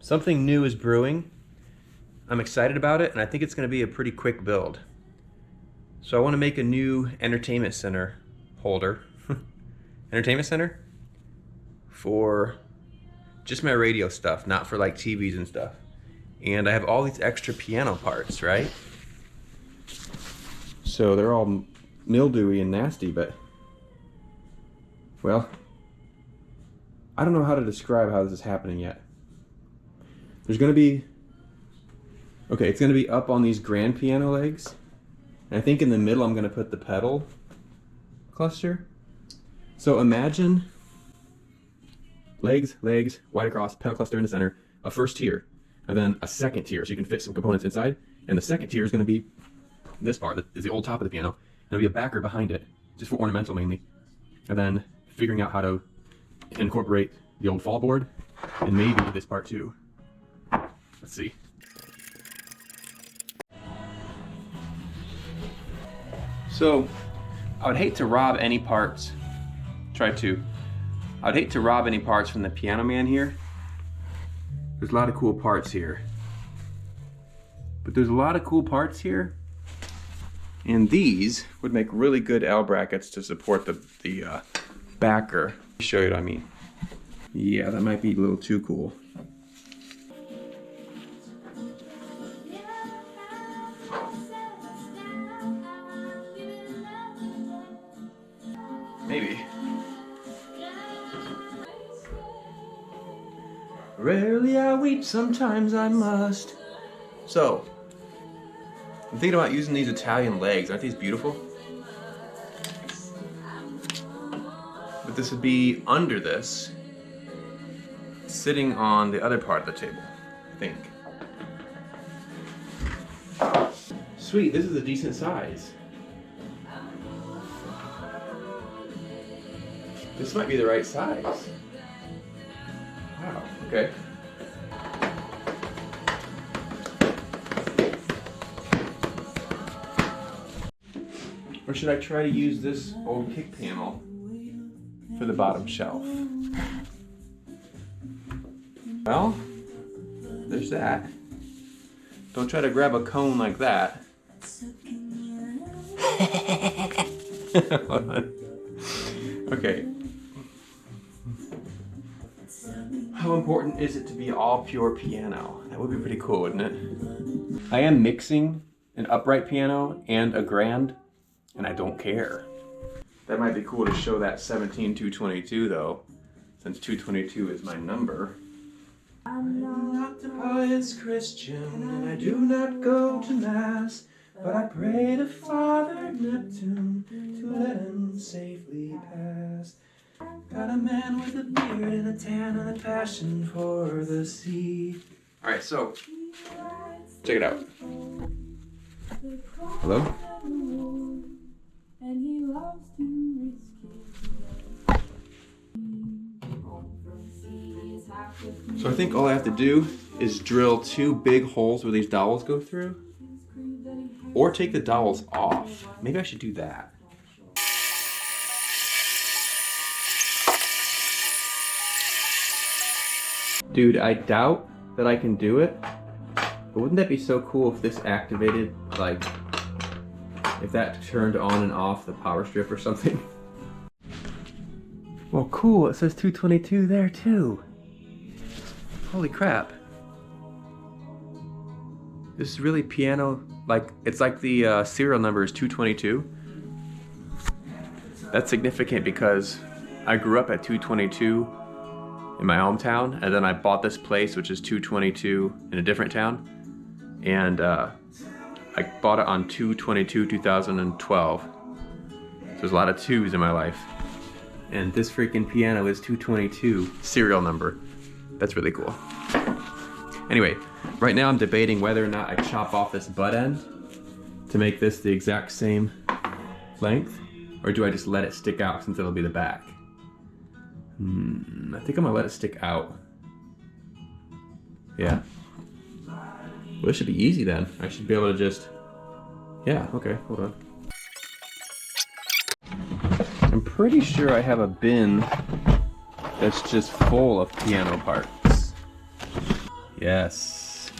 Something new is brewing. I'm excited about it, and I think it's going to be a pretty quick build. So I want to make a new entertainment center holder. Entertainment center? For just my radio stuff, not for like TVs and stuff. And I have all these extra piano parts, right? So they're all mildewy and nasty, but, well, I don't know how to describe how this is happening yet. There's gonna be, okay, it's gonna be up on these grand piano legs. And I think in the middle I'm gonna put the pedal cluster. So imagine legs, wide across, pedal cluster in the center, a first tier, and then a second tier, so you can fit some components inside. And the second tier is gonna be this part, that is the old top of the piano. And there'll be a backer behind it, just for ornamental mainly. And then figuring out how to incorporate the old fall board, and maybe this part too. Let's see. So, I would hate to rob any parts. I'd hate to rob any parts from the piano man here. There's a lot of cool parts here. But there's a lot of cool parts here. And these would make really good L brackets to support the backer. Let me show you what I mean. Yeah, that might be a little too cool. Maybe. Rarely I weep, sometimes I must. So, I'm thinking about using these Italian legs. Aren't these beautiful? But this would be under this, sitting on the other part of the table, I think. Sweet, this is a decent size. This might be the right size. Wow, okay. Or should I try to use this old kick panel for the bottom shelf? Well, there's that. Don't try to grab a cone like that. Hold on. Okay. How important is it to be all pure piano? That would be pretty cool, wouldn't it? I am mixing an upright piano and a grand, and I don't care. That might be cool to show that 17222 though, since 222 is my number. I'm not a pious Christian, and I do not go to mass, but I pray to Father Neptune to let him safely pass. Got a man with a beard and a tan and a passion for the sea. Alright, so, check it out. Hello? So I think all I have to do is drill 2 big holes where these dowels go through. Or take the dowels off. Maybe I should do that. Dude, I doubt that I can do it. But wouldn't that be so cool if this activated, like, if that turned on and off the power strip or something? Well, cool, it says 222 there too. Holy crap. This is really piano, like, it's like the serial number is 222. That's significant because I grew up at 222 in my hometown, and then I bought this place, which is 222 in a different town. And I bought it on 2/22/2012. So there's a lot of 2s in my life. And this freaking piano is 222 serial number. That's really cool. Anyway, right now I'm debating whether or not I chop off this butt end to make this the exact same length, or do I just let it stick out since it'll be the back? I think I'm gonna let it stick out. Yeah. Well, this should be easy then. I should be able to just, yeah, okay, hold on. I'm pretty sure I have a bin that's just full of piano parts. Yes.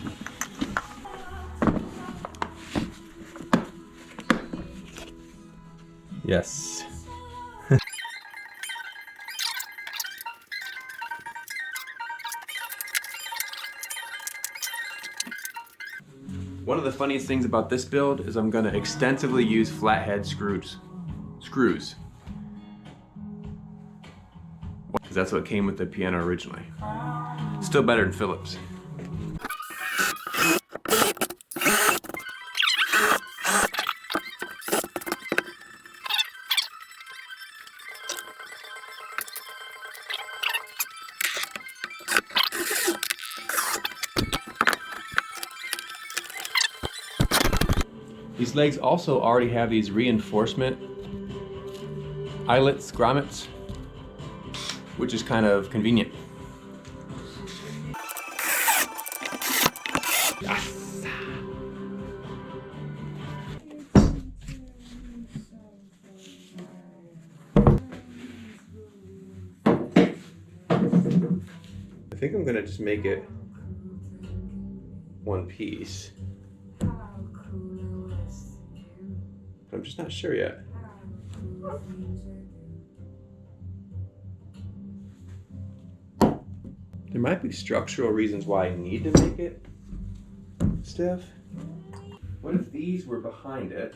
Yes. One of the funniest things about this build is I'm gonna extensively use flathead screws. Because that's what came with the piano originally. Still better than Phillips. These legs also already have these reinforcement eyelets, grommets, which is kind of convenient. Yes. I think I'm gonna just make it one piece. I'm just not sure yet. There might be structural reasons why I need to make it stiff. What if these were behind it?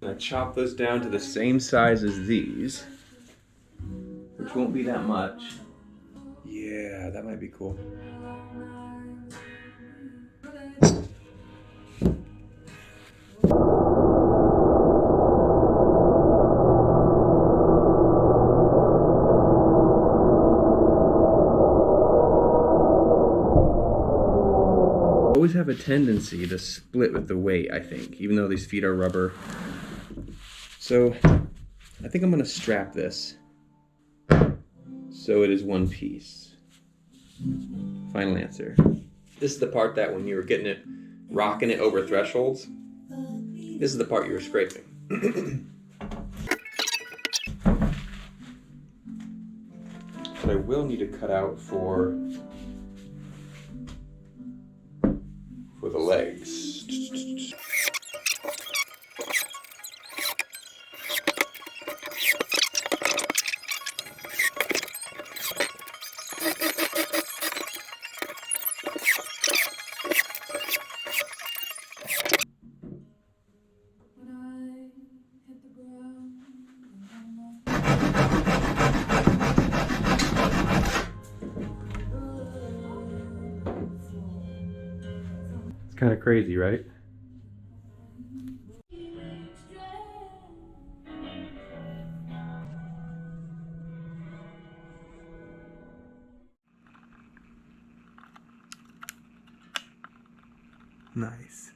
And I chop those down to the same size as these, which won't be that much. Yeah, that might be cool. Always have a tendency to split with the weight, I think, even though these feet are rubber. So I think I'm gonna strap this so it is one piece. Final answer. This is the part that when you were getting it, rocking it over thresholds, this is the part you were scraping. But I will need to cut out for the legs. It's kind of crazy, right? Nice.